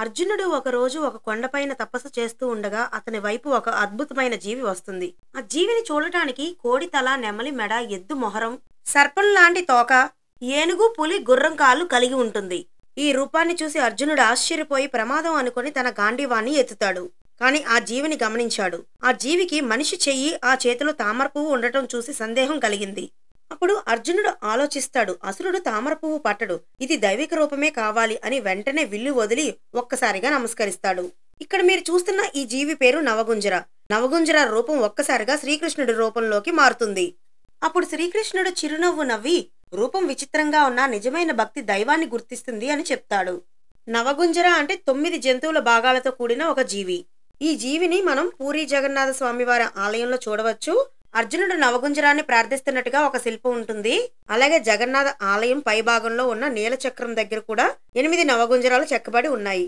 అర్జునుడు ఒకరోజు ఒక కొండపైన తపస్సు చేస్తూ ఉండగా అతని వైపు ఒక అద్భుతమైన జీవి వస్తుంది. ఆ జీవిని చూడటానికి కోడి తల, నెమలి మెడ, ఎద్దు మొహరం, సర్పం లాంటి తోక, ఏనుగు, పులి, గుర్రం కాళ్ళు కలిగి ఉంటుంది. ఈ రూపాన్ని చూసి అర్జునుడు ఆశ్చర్యపోయి ప్రమాదం అనుకుని తన గాంధీవాన్ని ఎత్తుతాడు. కాని ఆ జీవిని గమనించాడు. ఆ జీవికి మనిషి చెయ్యి, ఆ చేతిలో తామర పువ్వు ఉండటం చూసి సందేహం కలిగింది. అప్పుడు అర్జునుడు ఆలోచిస్తాడు, అసురుడు తామర పువ్వు పట్టడు, ఇది దైవిక రూపమే కావాలి అని వెంటనే విల్లు వదిలి ఒక్కసారిగా నమస్కరిస్తాడు. ఇక్కడ మీరు చూస్తున్న ఈ జీవి పేరు నవగుంజర. నవగుంజర రూపం ఒక్కసారిగా శ్రీకృష్ణుడి రూపంలోకి మారుతుంది. అప్పుడు శ్రీకృష్ణుడు చిరునవ్వు నవ్వి, రూపం విచిత్రంగా ఉన్న నిజమైన భక్తి దైవాన్ని గుర్తిస్తుంది అని చెప్తాడు. నవగుంజర అంటే 9 జంతువుల భాగాలతో కూడిన ఒక జీవి. ఈ జీవిని మనం పూరీ జగన్నాథ స్వామివారి ఆలయంలో చూడవచ్చు. అర్జునుడు నవగుంజరాన్ని ప్రార్థిస్తున్నట్టుగా ఒక శిల్పం ఉంటుంది. అలాగే జగన్నాథ ఆలయం పై భాగంలో ఉన్న నీలచక్రం దగ్గర కూడా 8 నవగుంజరాలు చెక్కబడి ఉన్నాయి.